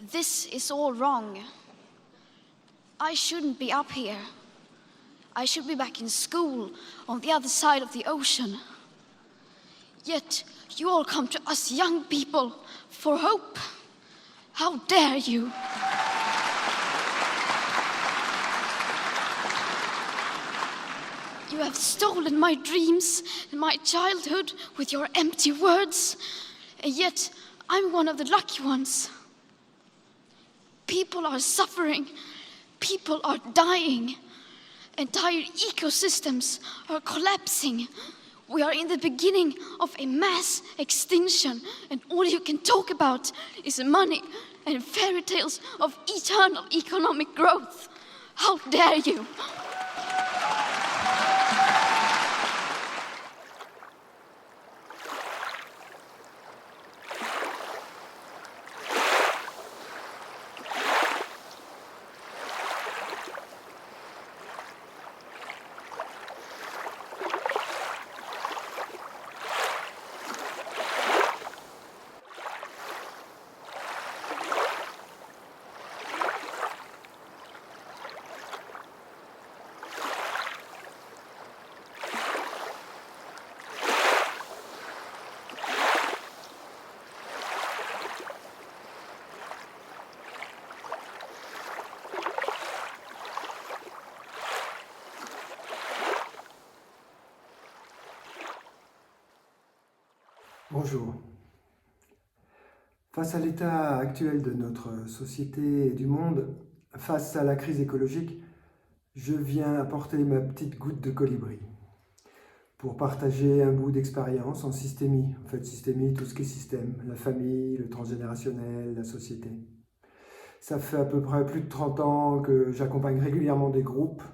This is all wrong. I shouldn't be up here. I should be back in school on the other side of the ocean. Yet you all come to us young people for hope. How dare you? You have stolen my dreams and my childhood with your empty words, and yet I'm one of the lucky ones. People are suffering, people are dying, entire ecosystems are collapsing. We are in the beginning of a mass extinction, and all you can talk about is money and fairy tales of eternal economic growth. How dare you? Bonjour. Face à l'état actuel de notre société et du monde, face à la crise écologique, je viens apporter ma petite goutte de colibri pour partager un bout d'expérience en systémie. En fait, systémie, tout ce qui est système, la famille, le transgénérationnel, la société. Ça fait à peu près plus de 30 ans que j'accompagne régulièrement des groupes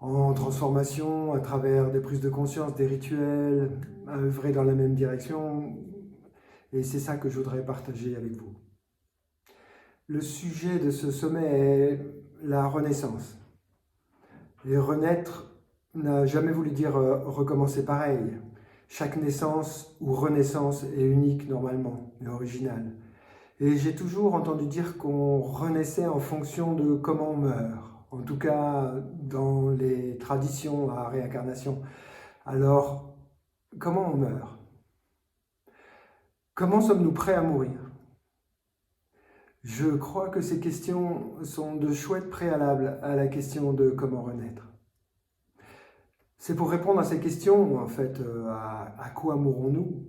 en transformation, à travers des prises de conscience, des rituels, à œuvrer dans la même direction. Et c'est ça que je voudrais partager avec vous. Le sujet de ce sommet est la renaissance. Et renaître n'a jamais voulu dire recommencer pareil. Chaque naissance ou renaissance est unique normalement, et originale. Et j'ai toujours entendu dire qu'on renaissait en fonction de comment on meurt. En tout cas, dans les traditions à réincarnation. Alors, comment on meurt? Comment sommes-nous prêts à mourir? Je crois que ces questions sont de chouettes préalables à la question de comment renaître. C'est pour répondre à ces questions, en fait, à quoi mourrons-nous,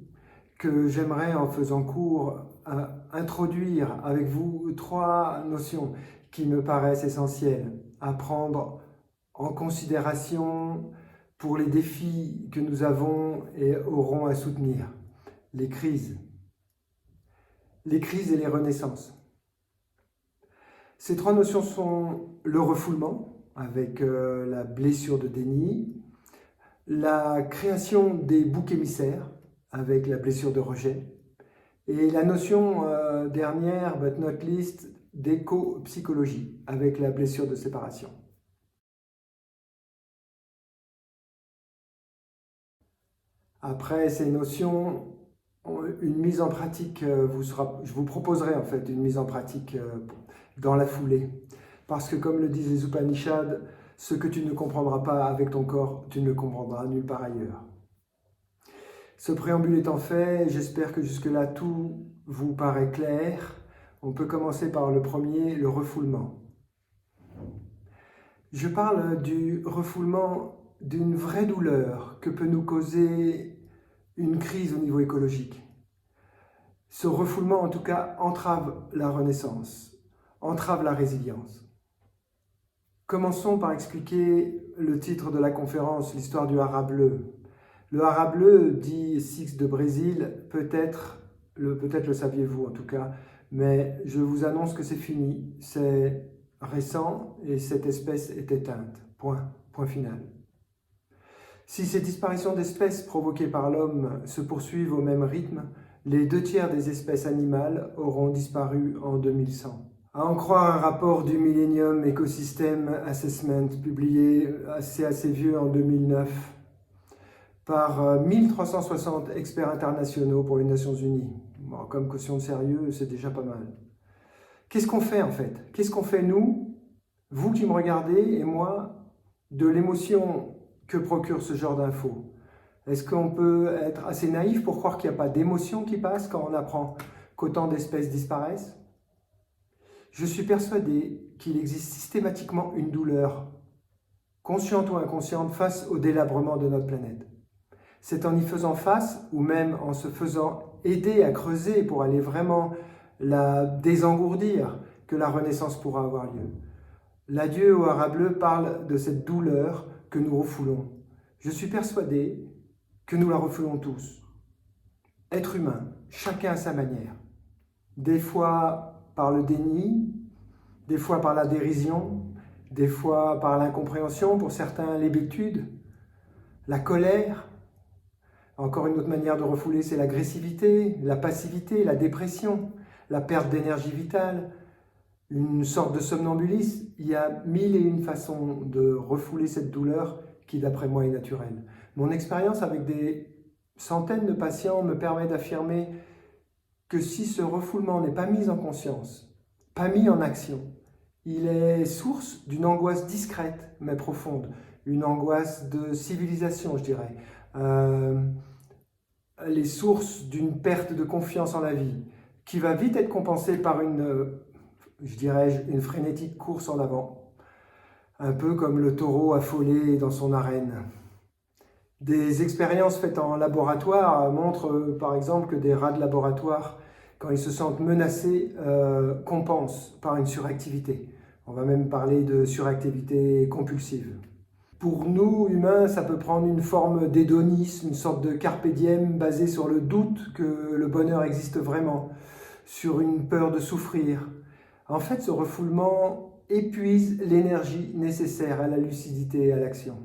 que j'aimerais, en faisant court, introduire avec vous 3 notions qui me paraissent essentielles à prendre en considération pour les défis que nous avons et aurons à soutenir. Les crises et les renaissances. Ces 3 notions sont le refoulement, avec la blessure de déni, la création des boucs émissaires, avec la blessure de rejet, et la notion dernière, but not least, d'éco-psychologie, avec la blessure de séparation. Après ces notions, une mise en pratique je vous proposerai en fait une mise en pratique dans la foulée. Parce que comme le disent les Upanishads, ce que tu ne comprendras pas avec ton corps, tu ne le comprendras nulle part ailleurs. Ce préambule étant fait, j'espère que jusque-là tout vous paraît clair. On peut commencer par le premier, le refoulement. Je parle du refoulement d'une vraie douleur que peut nous causer une crise au niveau écologique. Ce refoulement, en tout cas, entrave la renaissance, entrave la résilience. Commençons par expliquer le titre de la conférence, l'histoire du hara bleu. Le hara bleu, dit Six de Brésil, peut-être le saviez-vous en tout cas, mais je vous annonce que c'est fini, c'est récent et cette espèce est éteinte. Point final. Si ces disparitions d'espèces provoquées par l'homme se poursuivent au même rythme, les 2/3 des espèces animales auront disparu en 2100. À en croire un rapport du Millennium Ecosystem Assessment publié assez vieux en 2009 par 1360 experts internationaux pour les Nations Unies. Bon, comme caution de sérieux, c'est déjà pas mal. Qu'est-ce qu'on fait en fait? Qu'est-ce qu'on fait nous, vous qui me regardez et moi, de l'émotion que procure ce genre d'infos? Est-ce qu'on peut être assez naïf pour croire qu'il n'y a pas d'émotion qui passe quand on apprend qu'autant d'espèces disparaissent? Je suis persuadé qu'il existe systématiquement une douleur, consciente ou inconsciente, face au délabrement de notre planète. C'est en y faisant face, ou même en se faisant aider à creuser pour aller vraiment la désengourdir, que la renaissance pourra avoir lieu. L'adieu au haras bleu parle de cette douleur que nous refoulons. Je suis persuadé que nous la refoulons tous. Être humain, chacun à sa manière. Des fois par le déni, des fois par la dérision, des fois par l'incompréhension, pour certains l'hébétude, la colère. Encore une autre manière de refouler, c'est l'agressivité, la passivité, la dépression, la perte d'énergie vitale, une sorte de somnambulisme. Il y a mille et une façons de refouler cette douleur qui, d'après moi, est naturelle. Mon expérience avec des centaines de patients me permet d'affirmer que si ce refoulement n'est pas mis en conscience, pas mis en action, il est source d'une angoisse discrète mais profonde, une angoisse de civilisation, je dirais. Les sources d'une perte de confiance en la vie, qui va vite être compensée par une frénétique course en avant, un peu comme le taureau affolé dans son arène. Des expériences faites en laboratoire montrent par exemple que des rats de laboratoire, quand ils se sentent menacés, compensent par une suractivité. On va même parler de suractivité compulsive. Pour nous, humains, ça peut prendre une forme d'hédonisme, une sorte de carpe diem basée sur le doute que le bonheur existe vraiment, sur une peur de souffrir. En fait, ce refoulement épuise l'énergie nécessaire à la lucidité et à l'action.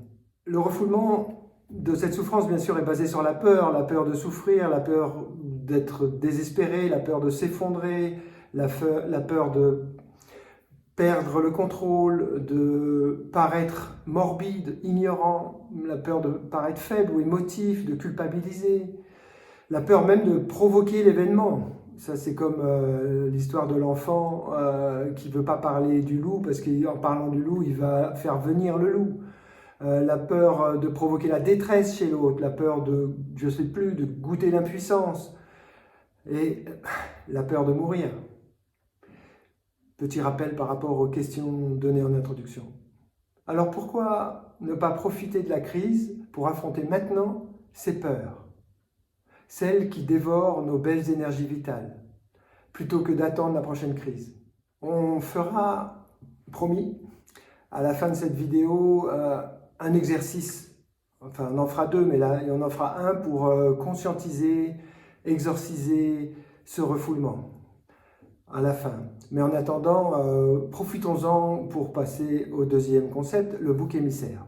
Le refoulement de cette souffrance, bien sûr, est basé sur la peur de souffrir, la peur d'être désespéré, la peur de s'effondrer, la peur de perdre le contrôle, de paraître morbide, ignorant, la peur de paraître faible ou émotif, de culpabiliser, la peur même de provoquer l'événement. Ça, c'est comme l'histoire de l'enfant qui ne veut pas parler du loup parce qu'en parlant du loup, il va faire venir le loup. La peur de provoquer la détresse chez l'autre, la peur de, je ne sais plus, de goûter l'impuissance et la peur de mourir. Petit rappel par rapport aux questions données en introduction. Alors pourquoi ne pas profiter de la crise pour affronter maintenant ces peurs, celles qui dévorent nos belles énergies vitales, plutôt que d'attendre la prochaine crise? On fera, promis, à la fin de cette vidéo, un exercice, enfin on en fera deux, mais là on en fera un pour conscientiser, exorciser ce refoulement à la fin. Mais en attendant, profitons-en pour passer au deuxième concept, le bouc émissaire.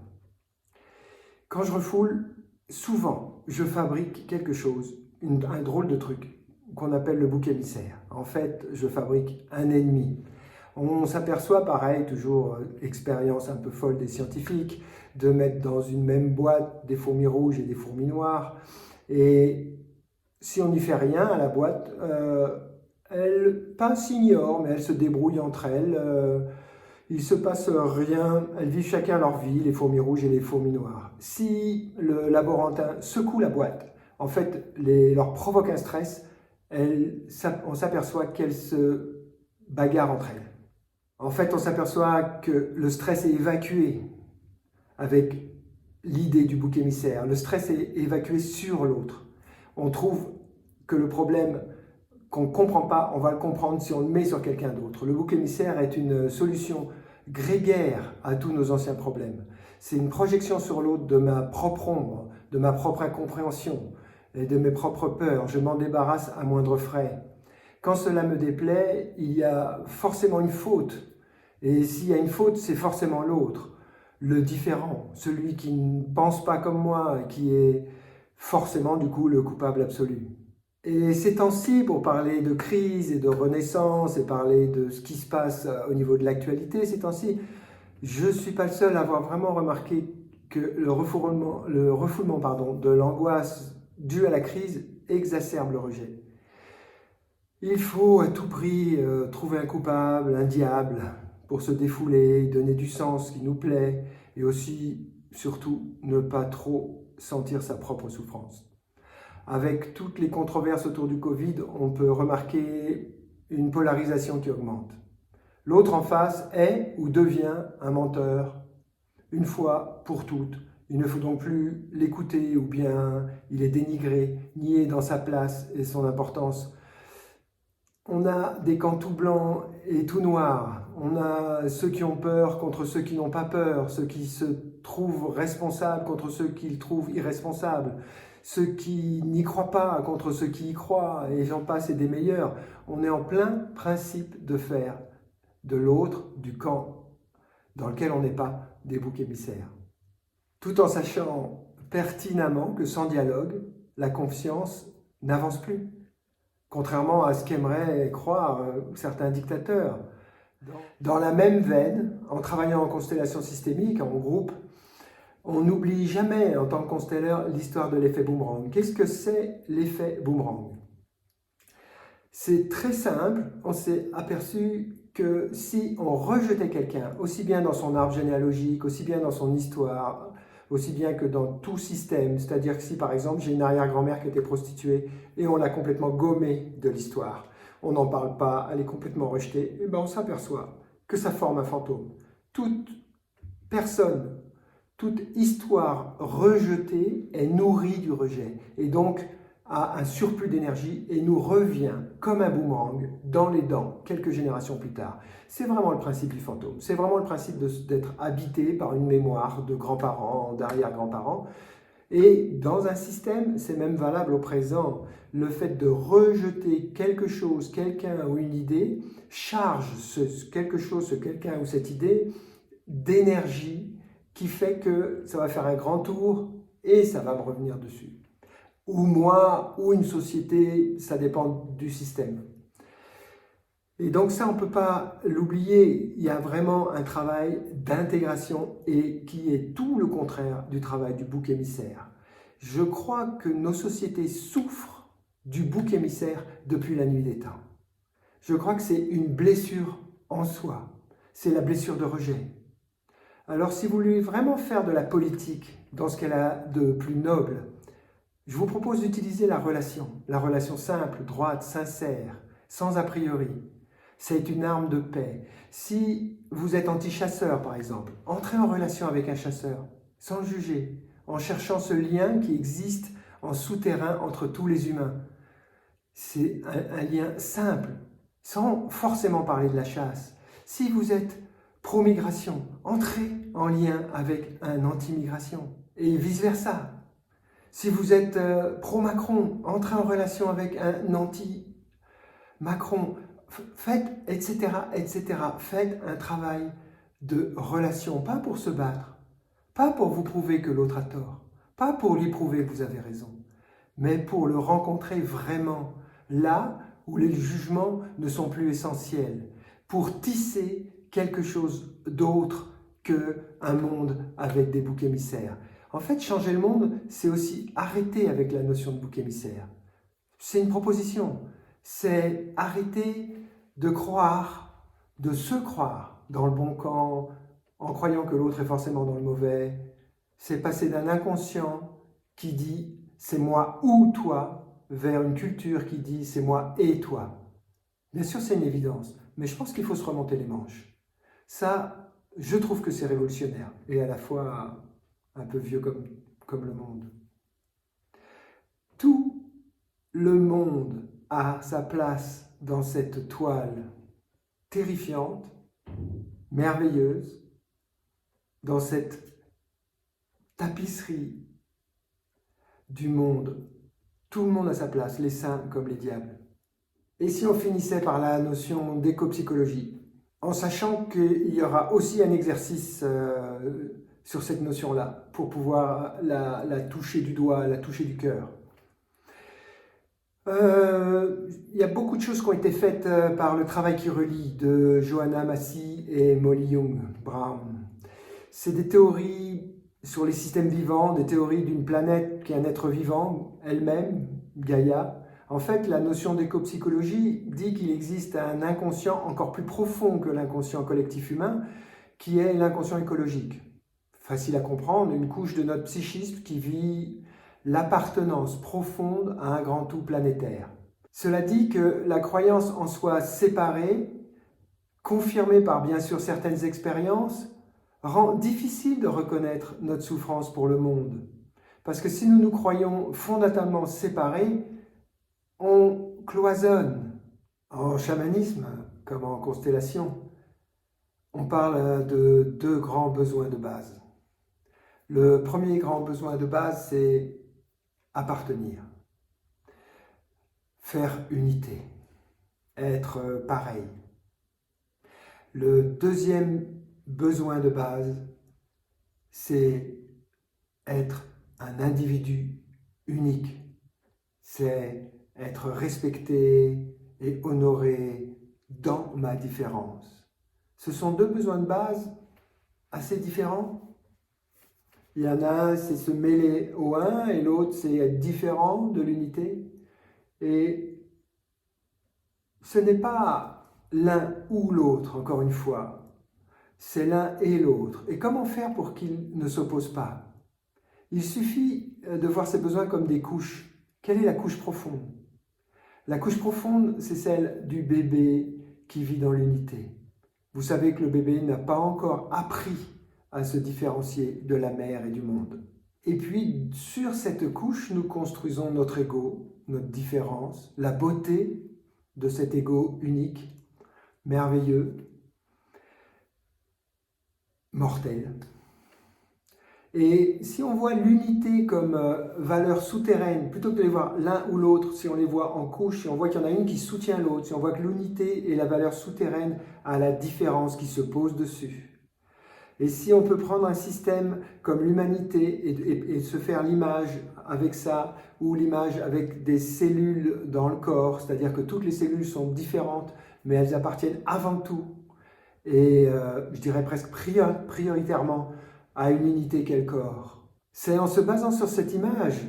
Quand je refoule, souvent, je fabrique quelque chose, un drôle de truc, qu'on appelle le bouc émissaire. En fait, je fabrique un ennemi. On s'aperçoit, pareil, toujours expérience un peu folle des scientifiques, de mettre dans une même boîte des fourmis rouges et des fourmis noires. Et si on n'y fait rien à la boîte, elles, pas s'ignorent, mais elles se débrouillent entre elles. Il ne se passe rien, elles vivent chacun leur vie, les fourmis rouges et les fourmis noires. Si le laborantin secoue la boîte, en fait, leur provoque un stress, on s'aperçoit qu'elles se bagarrent entre elles. En fait, on s'aperçoit que le stress est évacué avec l'idée du bouc émissaire. Le stress est évacué sur l'autre. On trouve que le problème qu'on ne comprend pas, on va le comprendre si on le met sur quelqu'un d'autre. Le bouc émissaire est une solution grégaire à tous nos anciens problèmes. C'est une projection sur l'autre de ma propre ombre, de ma propre incompréhension et de mes propres peurs. Je m'en débarrasse à moindre frais. Quand cela me déplaît, il y a forcément une faute. Et s'il y a une faute, c'est forcément l'autre, le différent, celui qui ne pense pas comme moi, qui est forcément du coup le coupable absolu. Et ces temps-ci, pour parler de crise et de renaissance et parler de ce qui se passe au niveau de l'actualité, ces temps-ci, je ne suis pas le seul à avoir vraiment remarqué que le refoulement de l'angoisse due à la crise exacerbe le rejet. Il faut à tout prix trouver un coupable, un diable, pour se défouler, donner du sens qui nous plaît, et aussi, surtout, ne pas trop sentir sa propre souffrance. Avec toutes les controverses autour du Covid, on peut remarquer une polarisation qui augmente. L'autre en face est ou devient un menteur, une fois pour toutes. Il ne faut donc plus l'écouter ou bien il est dénigré, nié dans sa place et son importance. On a des camps tout blancs et tout noirs. On a ceux qui ont peur contre ceux qui n'ont pas peur, ceux qui se trouvent responsables contre ceux qui trouvent irresponsables, ceux qui n'y croient pas contre ceux qui y croient, et j'en passe et des meilleurs. On est en plein principe de faire de l'autre du camp dans lequel on n'est pas des boucs émissaires. Tout en sachant pertinemment que sans dialogue, la confiance n'avance plus. Contrairement à ce qu'aimeraient croire certains dictateurs. Dans la même veine, en travaillant en constellation systémique, en groupe, on n'oublie jamais en tant que constelleur l'histoire de l'effet boomerang. Qu'est-ce que c'est l'effet boomerang? C'est très simple, on s'est aperçu que si on rejetait quelqu'un, aussi bien dans son arbre généalogique, aussi bien dans son histoire, aussi bien que dans tout système, c'est-à-dire que si par exemple j'ai une arrière-grand-mère qui était prostituée et on l'a complètement gommée de l'histoire, on n'en parle pas, elle est complètement rejetée, et ben on s'aperçoit que ça forme un fantôme. Toute personne, toute histoire rejetée est nourrie du rejet et donc a un surplus d'énergie et nous revient comme un boomerang dans les dents quelques générations plus tard. C'est vraiment le principe du fantôme. C'est vraiment le principe d'être habité par une mémoire de grands-parents, d'arrière-grands-parents. Et dans un système, c'est même valable au présent. Le fait de rejeter quelque chose, quelqu'un ou une idée, charge quelque chose, ce quelqu'un ou cette idée d'énergie qui fait que ça va faire un grand tour et ça va me revenir dessus. Ou moi, ou une société, ça dépend du système. Et donc ça, on ne peut pas l'oublier. Il y a vraiment un travail d'intégration et qui est tout le contraire du travail du bouc émissaire. Je crois que nos sociétés souffrent du bouc émissaire depuis la nuit des temps. Je crois que c'est une blessure en soi. C'est la blessure de rejet. Alors si vous voulez vraiment faire de la politique dans ce qu'elle a de plus noble, je vous propose d'utiliser la relation simple, droite, sincère, sans a priori. C'est une arme de paix. Si vous êtes anti-chasseur, par exemple, entrez en relation avec un chasseur, sans le juger, en cherchant ce lien qui existe en souterrain entre tous les humains. C'est un lien simple, sans forcément parler de la chasse. Si vous êtes pro-migration, entrez en lien avec un anti-migration, et vice-versa. Si vous êtes pro-Macron, entrez en relation avec un anti-Macron. Faites, etc., etc. Faites un travail de relation, pas pour se battre, pas pour vous prouver que l'autre a tort, pas pour lui prouver que vous avez raison, mais pour le rencontrer vraiment, là où les jugements ne sont plus essentiels, pour tisser quelque chose d'autre qu'un monde avec des boucs émissaires. En fait, changer le monde, c'est aussi arrêter avec la notion de bouc émissaire. C'est une proposition. C'est arrêter de croire, de se croire dans le bon camp, en croyant que l'autre est forcément dans le mauvais. C'est passer d'un inconscient qui dit « c'est moi ou toi » vers une culture qui dit « c'est moi et toi ». Bien sûr, c'est une évidence, mais je pense qu'il faut se remonter les manches. Ça, je trouve que c'est révolutionnaire et à la fois un peu vieux comme le monde. Tout le monde a sa place dans cette toile terrifiante, merveilleuse, dans cette tapisserie du monde. Tout le monde a sa place, les saints comme les diables. Et si on finissait par la notion d'éco-psychologie, en sachant qu'il y aura aussi un exercice sur cette notion-là, pour pouvoir la toucher du doigt, la toucher du cœur. Il y a beaucoup de choses qui ont été faites par le travail qui relie de Johanna Massy et Molly Young Brown. C'est des théories sur les systèmes vivants, des théories d'une planète qui est un être vivant, elle-même, Gaïa, En fait, la notion d'éco-psychologie dit qu'il existe un inconscient encore plus profond que l'inconscient collectif humain, qui est l'inconscient écologique. Facile à comprendre, une couche de notre psychisme qui vit l'appartenance profonde à un grand tout planétaire. Cela dit que la croyance en soi séparée, confirmée par bien sûr certaines expériences, rend difficile de reconnaître notre souffrance pour le monde. Parce que si nous nous croyons fondamentalement séparés, on cloisonne. En chamanisme, comme en constellation, on parle de deux grands besoins de base. Le premier grand besoin de base, c'est appartenir, faire unité, être pareil. Le deuxième besoin de base, c'est être un individu unique, c'est être respecté et honoré dans ma différence. Ce sont deux besoins de base assez différents. Il y en a un, c'est se mêler au un, et l'autre, c'est être différent de l'unité. Et ce n'est pas l'un ou l'autre, encore une fois. C'est l'un et l'autre. Et comment faire pour qu'ils ne s'opposent pas? Il suffit de voir ces besoins comme des couches. Quelle est la couche profonde? La couche profonde, c'est celle du bébé qui vit dans l'unité. Vous savez que le bébé n'a pas encore appris à se différencier de la mère et du monde. Et puis, sur cette couche, nous construisons notre ego, notre différence, la beauté de cet ego unique, merveilleux, mortel. Et si on voit l'unité comme valeur souterraine, plutôt que de les voir l'un ou l'autre, si on les voit en couches, si on voit qu'il y en a une qui soutient l'autre, si on voit que l'unité est la valeur souterraine à la différence qui se pose dessus. Et si on peut prendre un système comme l'humanité et se faire l'image avec ça, ou l'image avec des cellules dans le corps, c'est-à-dire que toutes les cellules sont différentes, mais elles appartiennent avant tout, et je dirais presque prioritairement, à une unité qu'est le corps. C'est en se basant sur cette image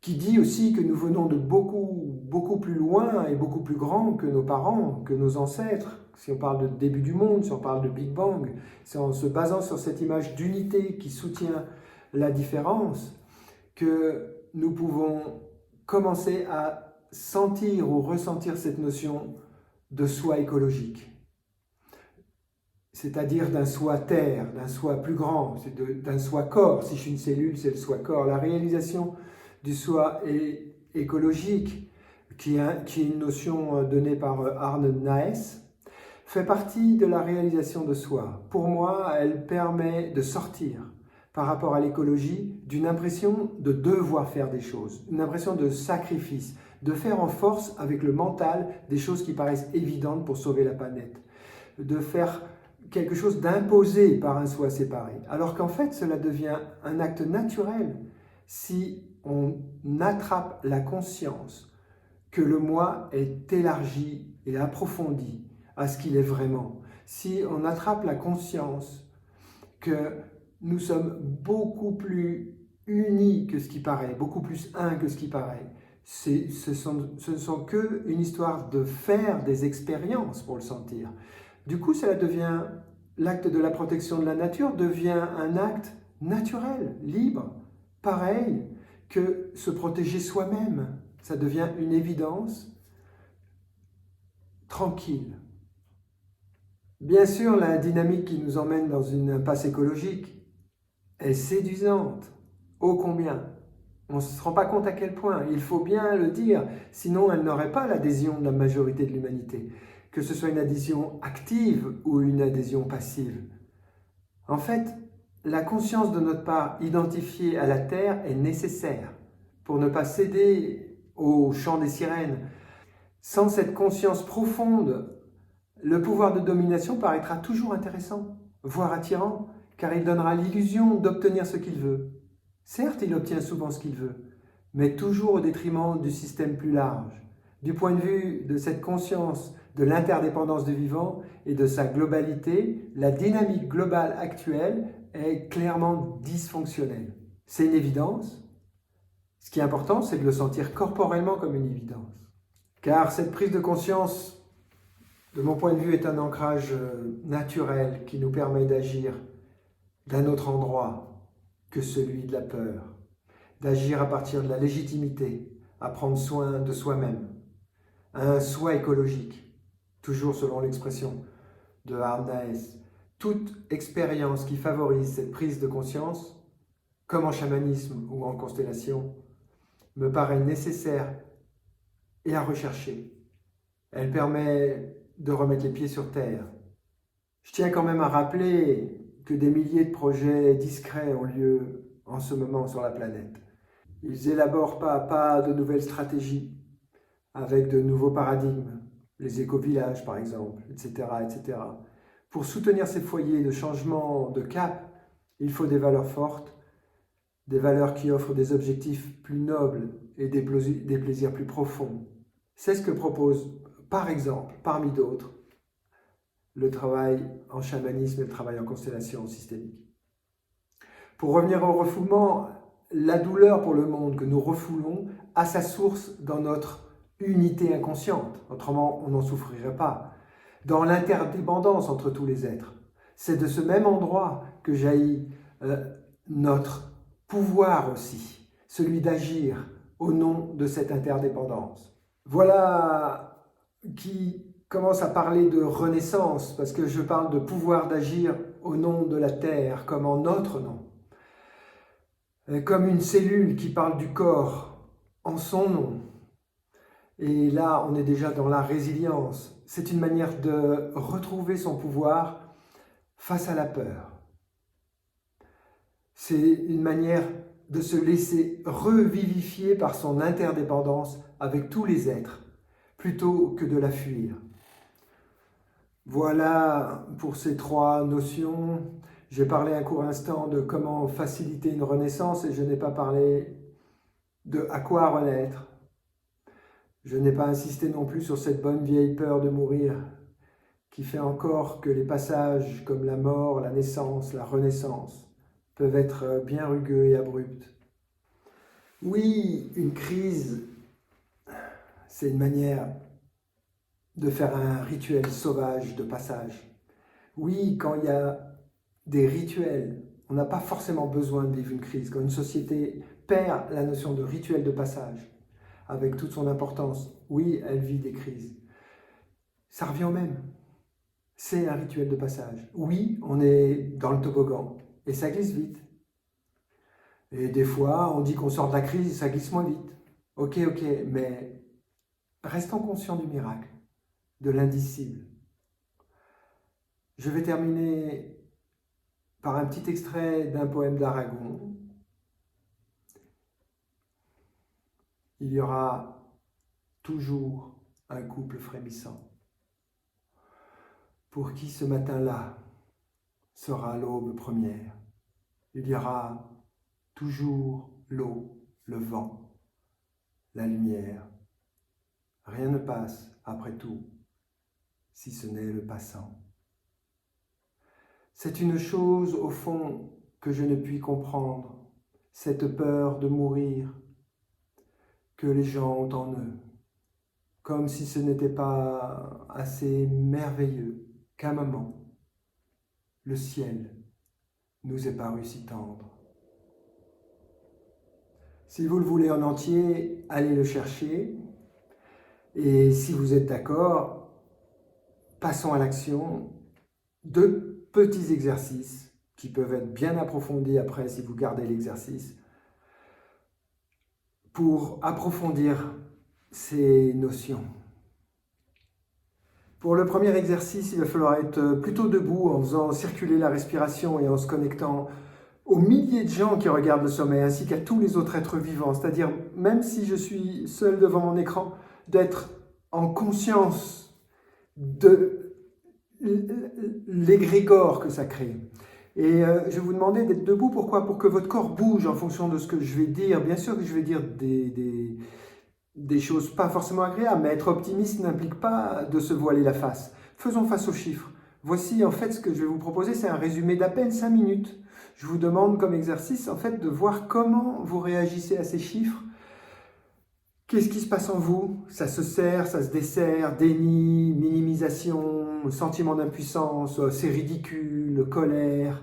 qui dit aussi que nous venons de beaucoup plus loin et beaucoup plus grand que nos parents, que nos ancêtres. Si on parle de début du monde, si on parle de Big Bang, c'est en se basant sur cette image d'unité qui soutient la différence que nous pouvons commencer à sentir ou ressentir cette notion de soi écologique. C'est-à-dire d'un soi terre, d'un soi plus grand, d'un soi corps. Si je suis une cellule, c'est le soi corps. La réalisation du soi écologique, qui est une notion donnée par Arne Naes, fait partie de la réalisation de soi. Pour moi, elle permet de sortir, par rapport à l'écologie, d'une impression de devoir faire des choses, une impression de sacrifice, de faire en force avec le mental des choses qui paraissent évidentes pour sauver la planète, de faire quelque chose d'imposé par un soi séparé, alors qu'en fait cela devient un acte naturel si on attrape la conscience que le moi est élargi et approfondi à ce qu'il est vraiment, si on attrape la conscience que nous sommes beaucoup plus unis que ce qui paraît, beaucoup plus un que ce qui paraît. Ce ne sont que une histoire de faire des expériences pour le sentir. Du coup, cela devient, l'acte de la protection de la nature devient un acte naturel, libre, pareil que se protéger soi-même. Ça devient une évidence tranquille. Bien sûr, la dynamique qui nous emmène dans une impasse écologique est séduisante, ô combien. On ne se rend pas compte à quel point, il faut bien le dire, sinon elle n'aurait pas l'adhésion de la majorité de l'humanité, que ce soit une adhésion active ou une adhésion passive. En fait, la conscience de notre part identifiée à la Terre est nécessaire pour ne pas céder au chant des sirènes. Sans cette conscience profonde, le pouvoir de domination paraîtra toujours intéressant, voire attirant, car il donnera l'illusion d'obtenir ce qu'il veut. Certes, il obtient souvent ce qu'il veut, mais toujours au détriment du système plus large. Du point de vue de cette conscience de l'interdépendance du vivant et de sa globalité, la dynamique globale actuelle est clairement dysfonctionnelle. C'est une évidence, Ce qui est important, c'est de le sentir corporellement comme une évidence. Car cette prise de conscience, de mon point de vue, est un ancrage naturel qui nous permet d'agir d'un autre endroit que celui de la peur, d'agir à partir de la légitimité, à prendre soin de soi-même, un soi écologique, toujours selon l'expression de Harnaes. Toute expérience qui favorise cette prise de conscience, comme en chamanisme ou en constellation, me paraît nécessaire et à rechercher. Elle permet de remettre les pieds sur terre. Je tiens quand même à rappeler que des milliers de projets discrets ont lieu en ce moment sur la planète. Ils élaborent pas à pas de nouvelles stratégies, avec de nouveaux paradigmes, les éco-villages par exemple, etc., etc. Pour soutenir ces foyers de changement de cap, il faut des valeurs fortes, des valeurs qui offrent des objectifs plus nobles et des plaisirs plus profonds. C'est ce que propose, par exemple, parmi d'autres, le travail en chamanisme et le travail en constellation systémique. Pour revenir au refoulement, la douleur pour le monde que nous refoulons a sa source dans notre unité inconsciente, autrement on n'en souffrirait pas, dans l'interdépendance entre tous les êtres. C'est de ce même endroit que jaillit notre pouvoir aussi, celui d'agir au nom de cette interdépendance. Voilà qui commence à parler de renaissance, parce que je parle de pouvoir d'agir au nom de la terre, comme en notre nom. Comme une cellule qui parle du corps en son nom. Et là, on est déjà dans la résilience. C'est une manière de retrouver son pouvoir face à la peur. C'est une manière de se laisser revivifier par son interdépendance avec tous les êtres, plutôt que de la fuir. Voilà pour ces trois notions. J'ai parlé un court instant de comment faciliter une renaissance et je n'ai pas parlé de à quoi renaître. Je n'ai pas insisté non plus sur cette bonne vieille peur de mourir qui fait encore que les passages comme la mort, la naissance, la renaissance peuvent être bien rugueux et abrupts. Oui, une crise, c'est une manière de faire un rituel sauvage de passage. Oui, quand il y a des rituels, on n'a pas forcément besoin de vivre une crise. Quand une société perd la notion de rituel de passage, avec toute son importance, oui, elle vit des crises. Ça revient au même. C'est un rituel de passage. Oui, on est dans le toboggan et ça glisse vite. Et des fois, on dit qu'on sort de la crise et ça glisse moins vite. Ok, mais restons conscients du miracle, de l'indicible. Je vais terminer par un petit extrait d'un poème d'Aragon. Il y aura toujours un couple frémissant, pour qui ce matin-là sera l'aube première. Il y aura toujours l'eau, le vent, la lumière. Rien ne passe après tout, si ce n'est le passant. C'est une chose, au fond, que je ne puis comprendre, cette peur de mourir que les gens ont en eux, comme si ce n'était pas assez merveilleux qu'à un moment, le ciel nous est paru si tendre. Si vous le voulez en entier, allez le chercher, et si vous êtes d'accord, passons à l'action. Deux petits exercices qui peuvent être bien approfondis après si vous gardez l'exercice pour approfondir ces notions. Pour le premier exercice, il va falloir être plutôt debout en faisant circuler la respiration et en se connectant aux milliers de gens qui regardent le sommeil ainsi qu'à tous les autres êtres vivants. C'est-à-dire, même si je suis seul devant mon écran, d'être en conscience de l'égrégore que ça crée. Et je vais vous demander d'être debout. Pourquoi ? Pour que votre corps bouge en fonction de ce que je vais dire. Bien sûr que je vais dire des choses pas forcément agréables, mais être optimiste n'implique pas de se voiler la face. Faisons face aux chiffres. Voici en fait ce que je vais vous proposer, c'est un résumé d'à peine 5 minutes. Je vous demande comme exercice en fait de voir comment vous réagissez à ces chiffres Qu'est-ce qui se passe en vous? Ça se serre, ça se dessert, déni, minimisation, sentiment d'impuissance, c'est ridicule, colère.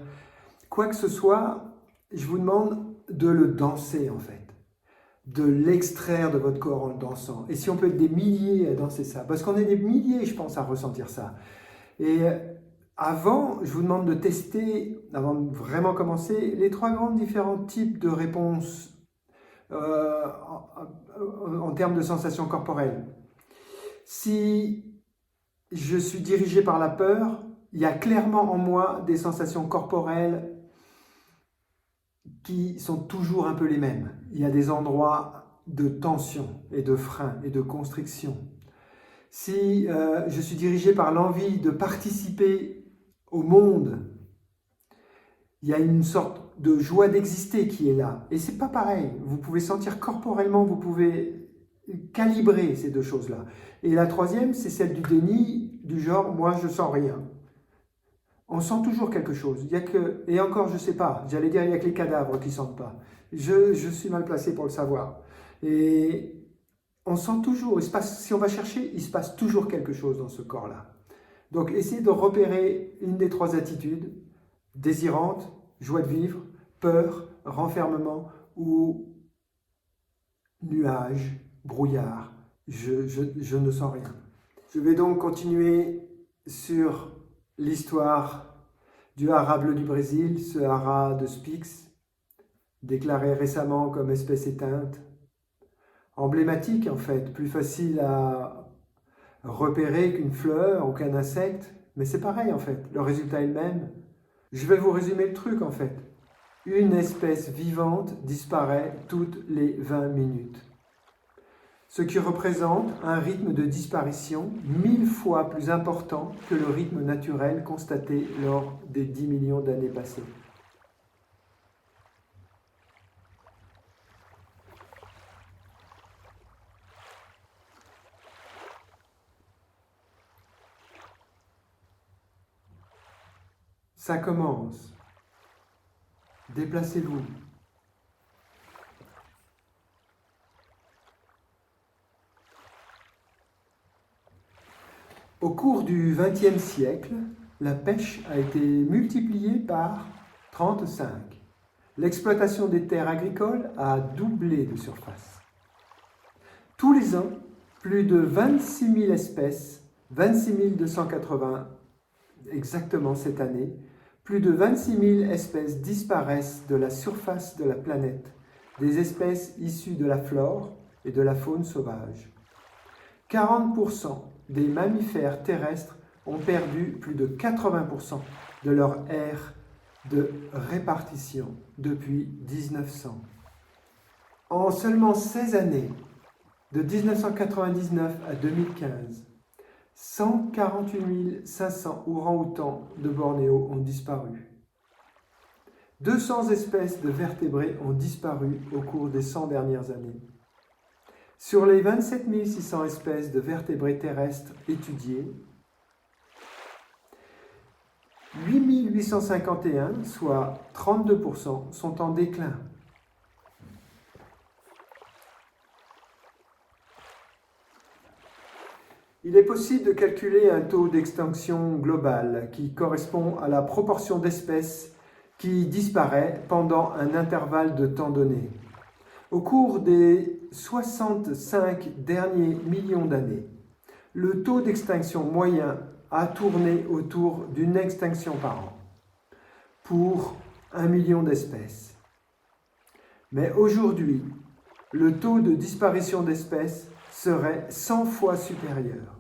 Quoi que ce soit, je vous demande de le danser en fait, de l'extraire de votre corps en le dansant. Et si on peut être des milliers à danser ça, parce qu'on est des milliers, je pense, à ressentir ça. Et avant, je vous demande de tester, avant de vraiment commencer, les 3 grands différents types de réponses en termes de sensations corporelles. Si je suis dirigé par la peur, il y a clairement en moi des sensations corporelles qui sont toujours un peu les mêmes. Il y a des endroits de tension et de frein et de constriction. Si je suis dirigé par l'envie de participer au monde, il y a une sorte de joie d'exister qui est là. Et c'est pas pareil. Vous pouvez sentir corporellement, vous pouvez calibrer ces 2 choses-là. Et la 3e, c'est celle du déni, du genre, moi je sens rien. On sent toujours quelque chose. Il y a que, et encore, je sais pas, j'allais dire, il n'y a que les cadavres qui sentent pas. Je suis mal placé pour le savoir. Et on sent toujours, si on va chercher, il se passe toujours quelque chose dans ce corps-là. Donc, essayez de repérer une des 3 attitudes, désirante, joie de vivre, peur, renfermement ou nuage, brouillard, je ne sens rien. Je vais donc continuer sur l'histoire du hara bleu du Brésil, ce hara de Spix, déclaré récemment comme espèce éteinte, emblématique en fait, plus facile à repérer qu'une fleur ou qu'un insecte, mais c'est pareil en fait, le résultat est le même. Je vais vous résumer le truc en fait. Une espèce vivante disparaît toutes les 20 minutes. Ce qui représente un rythme de disparition 1000 fois plus important que le rythme naturel constaté lors des 10 millions d'années passées. Ça commence. Déplacez-vous. Au cours du XXe siècle, la pêche a été multipliée par 35. L'exploitation des terres agricoles a doublé de surface. Tous les ans, plus de 26 000 espèces, 26 280 exactement cette année, plus de 26 000 espèces disparaissent de la surface de la planète, des espèces issues de la flore et de la faune sauvage. 40% des mammifères terrestres ont perdu plus de 80% de leur aire de répartition depuis 1900. En seulement 16 années, de 1999 à 2015, 148 500 orang-outans de Bornéo ont disparu. 200 espèces de vertébrés ont disparu au cours des 100 dernières années. Sur les 27 600 espèces de vertébrés terrestres étudiées, 8 851, soit 32%, sont en déclin. Il est possible de calculer un taux d'extinction global qui correspond à la proportion d'espèces qui disparaît pendant un intervalle de temps donné. Au cours des 65 derniers millions d'années, le taux d'extinction moyen a tourné autour d'une extinction par an pour 1 million d'espèces. Mais aujourd'hui, le taux de disparition d'espèces serait 100 fois supérieur.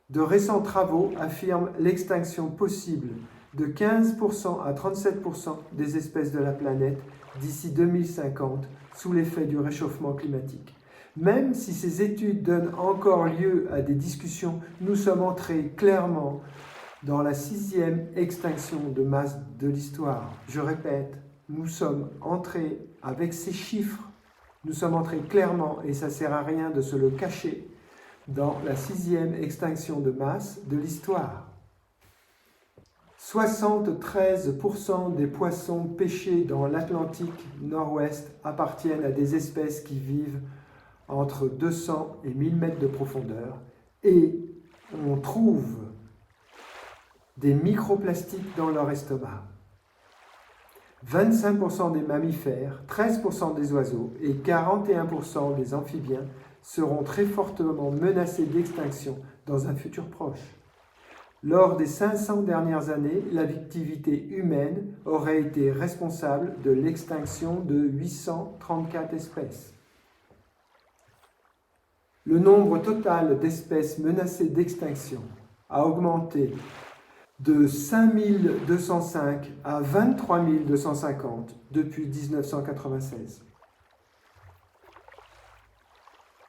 De récents travaux affirment l'extinction possible de 15% à 37% des espèces de la planète d'ici 2050 sous l'effet du réchauffement climatique. Même si ces études donnent encore lieu à des discussions, nous sommes entrés clairement dans la 6e extinction de masse de l'histoire. Je répète, nous sommes entrés avec ces chiffres, nous sommes entrés clairement, et ça ne sert à rien de se le cacher, dans la 6e extinction de masse de l'histoire. 73% des poissons pêchés dans l'Atlantique Nord-Ouest appartiennent à des espèces qui vivent entre 200 et 1000 mètres de profondeur et on trouve des microplastiques dans leur estomac. 25% des mammifères, 13% des oiseaux et 41% des amphibiens seront très fortement menacés d'extinction dans un futur proche. Lors des 500 dernières années, l'activité humaine aurait été responsable de l'extinction de 834 espèces. Le nombre total d'espèces menacées d'extinction a augmenté de 5205 à 23 250 depuis 1996.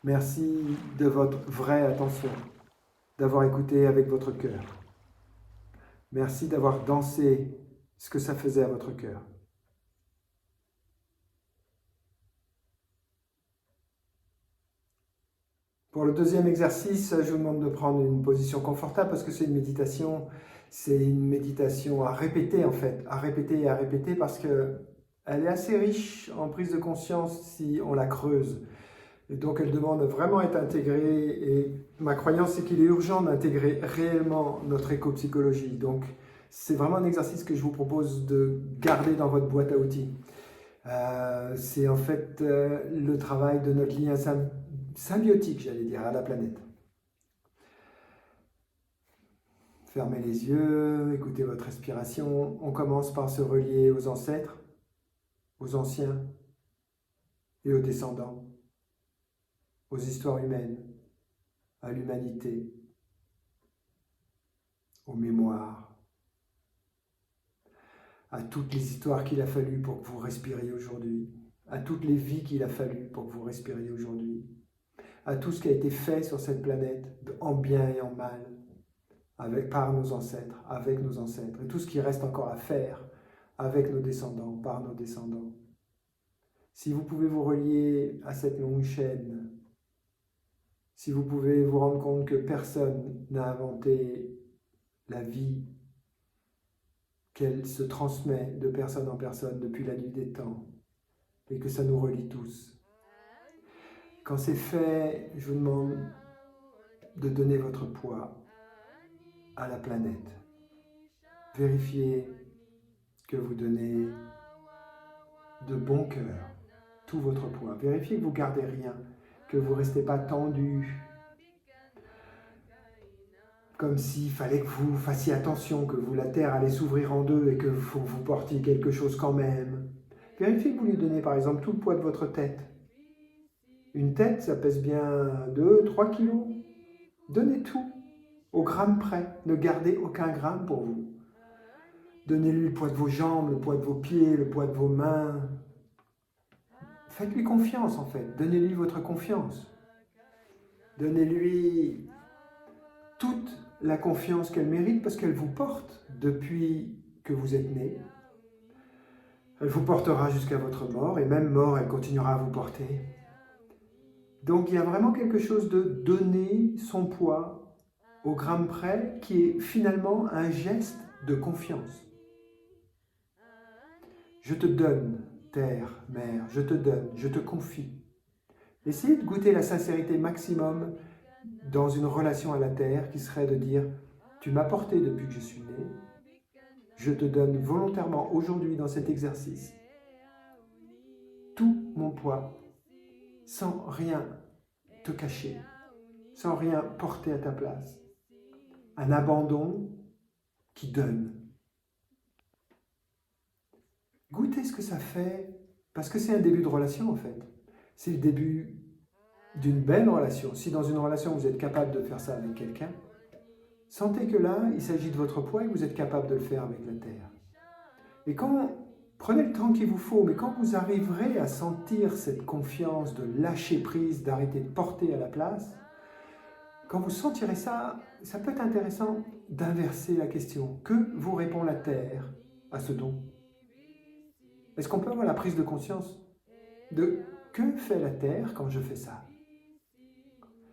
Merci de votre vraie attention, d'avoir écouté avec votre cœur. Merci d'avoir dansé ce que ça faisait à votre cœur. Pour le deuxième exercice, je vous demande de prendre une position confortable parce que c'est une méditation à répéter en fait, à répéter et à répéter parce qu'elle est assez riche en prise de conscience si on la creuse. Et donc elle demande vraiment à être intégrée et ma croyance c'est qu'il est urgent d'intégrer réellement notre éco-psychologie. Donc c'est vraiment un exercice que je vous propose de garder dans votre boîte à outils. C'est en fait le travail de notre lien symbiotique, j'allais dire, à la planète. Fermez les yeux, écoutez votre respiration. On commence par se relier aux ancêtres, aux anciens et aux descendants, aux histoires humaines, à l'humanité, aux mémoires, à toutes les histoires qu'il a fallu pour que vous respiriez aujourd'hui, à toutes les vies qu'il a fallu pour que vous respiriez aujourd'hui, à tout ce qui a été fait sur cette planète, en bien et en mal, par nos ancêtres, avec nos ancêtres, et tout ce qui reste encore à faire avec nos descendants, par nos descendants. Si vous pouvez vous relier à cette longue chaîne, si vous pouvez vous rendre compte que personne n'a inventé la vie, qu'elle se transmet de personne en personne depuis la nuit des temps, et que ça nous relie tous. Quand c'est fait, je vous demande de donner votre poids à la planète. Vérifiez que vous donnez de bon cœur tout votre poids. Vérifiez que vous ne gardez rien, que vous ne restez pas tendu, comme s'il fallait que vous fassiez attention, que la Terre allait s'ouvrir en deux et que vous portiez quelque chose quand même. Vérifiez que vous lui donnez par exemple tout le poids de votre tête. Une tête, ça pèse bien 2-3 kilos. Donnez tout, au gramme près. Ne gardez aucun gramme pour vous. Donnez-lui le poids de vos jambes, le poids de vos pieds, le poids de vos mains. Faites-lui confiance en fait. Donnez-lui votre confiance. Donnez-lui toute la confiance qu'elle mérite parce qu'elle vous porte depuis que vous êtes né. Elle vous portera jusqu'à votre mort et même mort, elle continuera à vous porter. Donc il y a vraiment quelque chose de donner son poids au gramme près qui est finalement un geste de confiance. Je te donne, terre, mère, je te donne, je te confie. Essayez de goûter la sincérité maximum dans une relation à la terre qui serait de dire « Tu m'as porté depuis que je suis né, je te donne volontairement aujourd'hui dans cet exercice tout mon poids sans rien te cacher, sans rien porter à ta place. Un abandon qui donne. » Goûtez ce que ça fait, parce que c'est un début de relation en fait. C'est le début d'une belle relation. Si dans une relation vous êtes capable de faire ça avec quelqu'un, sentez que là, il s'agit de votre poids et vous êtes capable de le faire avec la terre. Et prenez le temps qu'il vous faut, mais quand vous arriverez à sentir cette confiance de lâcher prise, d'arrêter de porter à la place, quand vous sentirez ça, ça peut être intéressant d'inverser la question. Que vous répond la terre à ce don? Est-ce qu'on peut avoir la prise de conscience de que fait la terre quand je fais ça?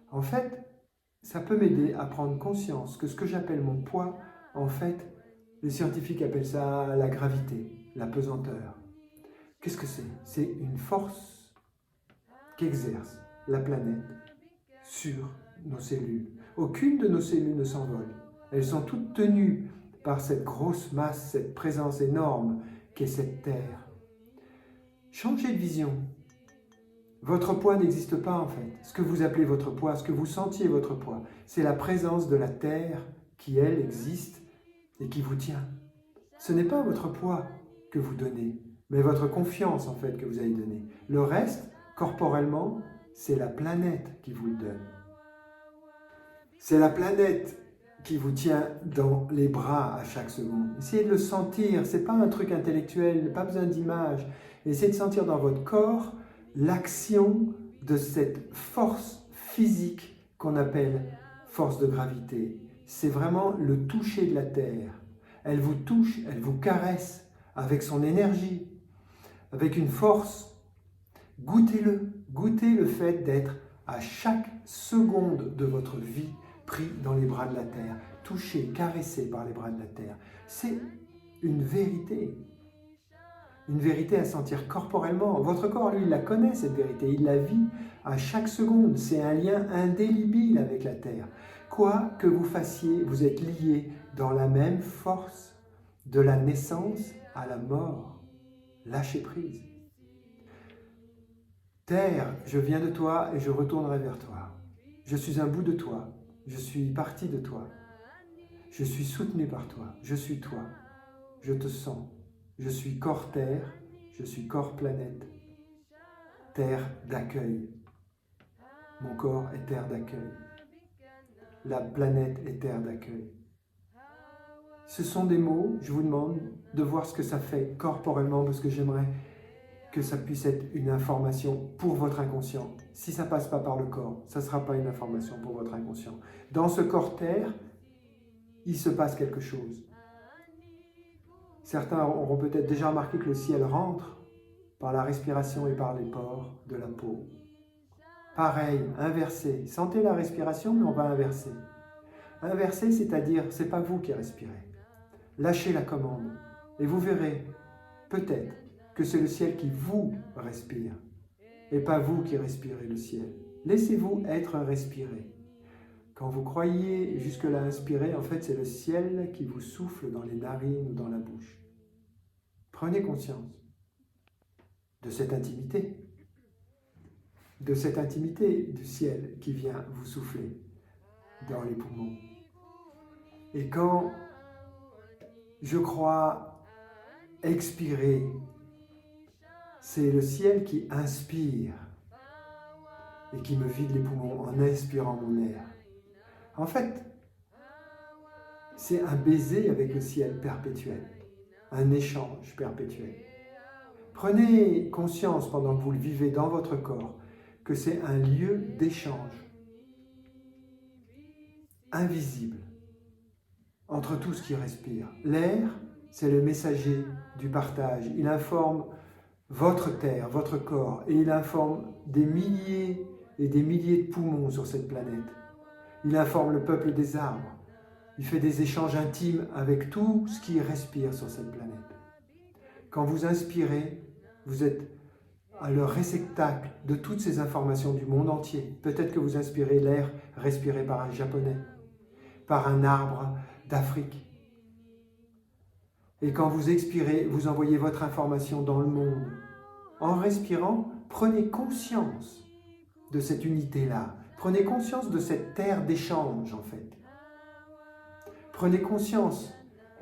En fait, ça peut m'aider à prendre conscience que ce que j'appelle mon poids, en fait, les scientifiques appellent ça la gravité, la pesanteur. Qu'est-ce que c'est? C'est une force qu'exerce la planète sur nos cellules. Aucune de nos cellules ne s'envole. Elles sont toutes tenues par cette grosse masse, cette présence énorme qu'est cette Terre. Changez de vision. Votre poids n'existe pas en fait. Ce que vous appelez votre poids, ce que vous sentiez votre poids, c'est la présence de la Terre qui, elle, existe et qui vous tient. Ce n'est pas votre poids que vous donnez, mais votre confiance en fait que vous avez donnée. Le reste, corporellement, c'est la planète qui vous le donne. C'est la planète qui vous tient dans les bras à chaque seconde. Essayez de le sentir, ce n'est pas un truc intellectuel, pas besoin d'image. Essayez de sentir dans votre corps l'action de cette force physique qu'on appelle force de gravité. C'est vraiment le toucher de la Terre. Elle vous touche, elle vous caresse avec son énergie, avec une force. Goûtez-le, goûtez le fait d'être à chaque seconde de votre vie pris dans les bras de la Terre, touché, caressé par les bras de la Terre. C'est une vérité à sentir corporellement. Votre corps, lui, il la connaît, cette vérité, il la vit à chaque seconde. C'est un lien indélébile avec la Terre. Quoi que vous fassiez, vous êtes liés dans la même force de la naissance à la mort. Lâchez prise. Terre, je viens de toi et je retournerai vers toi. Je suis un bout de toi. Je suis partie de toi. Je suis soutenu par toi. Je suis toi. Je te sens. Je suis corps terre. Je suis corps planète. Terre d'accueil. Mon corps est terre d'accueil. La planète est terre d'accueil. Ce sont des mots, je vous demande de voir ce que ça fait corporellement parce que j'aimerais que ça puisse être une information pour votre inconscient. Si ça ne passe pas par le corps, ça ne sera pas une information pour votre inconscient. Dans ce corps terre, il se passe quelque chose. Certains auront peut-être déjà remarqué que le ciel rentre par la respiration et par les pores de la peau. Pareil, inversé. Sentez la respiration, mais on va inverser. Inverser, c'est-à-dire, ce n'est pas vous qui respirez. Lâchez la commande et vous verrez, peut-être, que c'est le ciel qui vous respire et pas vous qui respirez le ciel. Laissez-vous être respiré. Quand vous croyez jusque-là inspirer, en fait, c'est le ciel qui vous souffle dans les narines ou dans la bouche. Prenez conscience de cette intimité du ciel qui vient vous souffler dans les poumons. Et quand je crois expirer, c'est le ciel qui inspire et qui me vide les poumons en inspirant mon air. En fait, c'est un baiser avec le ciel perpétuel, un échange perpétuel. Prenez conscience pendant que vous le vivez dans votre corps que c'est un lieu d'échange invisible entre tout ce qui respire. L'air, c'est le messager du partage. Il informe votre terre, votre corps, et il informe des milliers et des milliers de poumons sur cette planète. Il informe le peuple des arbres. Il fait des échanges intimes avec tout ce qui respire sur cette planète. Quand vous inspirez, vous êtes à le réceptacle de toutes ces informations du monde entier. Peut-être que vous inspirez l'air respiré par un Japonais, par un arbre d'Afrique. Et quand vous expirez, vous envoyez votre information dans le monde. En respirant, prenez conscience de cette unité-là. Prenez conscience de cette terre d'échange, en fait. Prenez conscience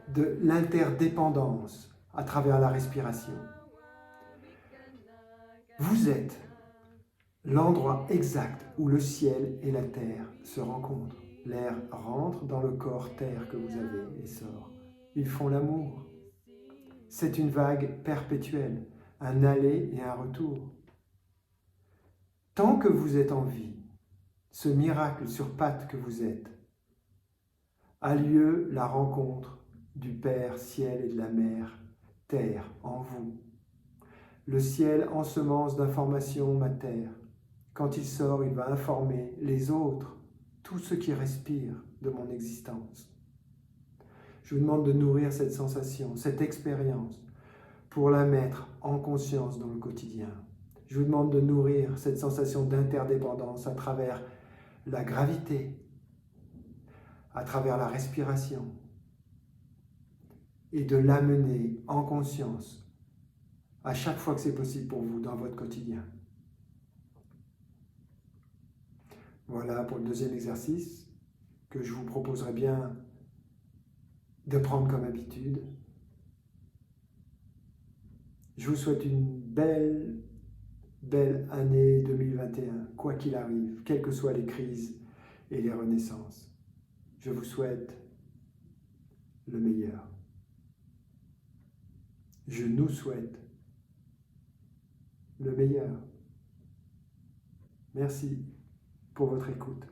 de l'interdépendance à travers la respiration. Vous êtes l'endroit exact où le ciel et la terre se rencontrent. L'air rentre dans le corps terre que vous avez et sort. Ils font l'amour. C'est une vague perpétuelle, un aller et un retour. Tant que vous êtes en vie, ce miracle sur pattes que vous êtes, a lieu la rencontre du Père ciel et de la Mère terre en vous. Le ciel ensemence d'informations ma terre. Quand il sort, il va informer les autres, tous ceux qui respirent de mon existence. Je vous demande de nourrir cette sensation, cette expérience, pour la mettre en conscience dans le quotidien. Je vous demande de nourrir cette sensation d'interdépendance à travers la gravité, à travers la respiration, et de l'amener en conscience à chaque fois que c'est possible pour vous dans votre quotidien. Voilà pour le deuxième exercice que je vous proposerai bien de prendre comme habitude. Je vous souhaite une belle année 2021, quoi qu'il arrive, quelles que soient les crises et les renaissances. Je vous souhaite le meilleur. Je nous souhaite le meilleur. Merci pour votre écoute.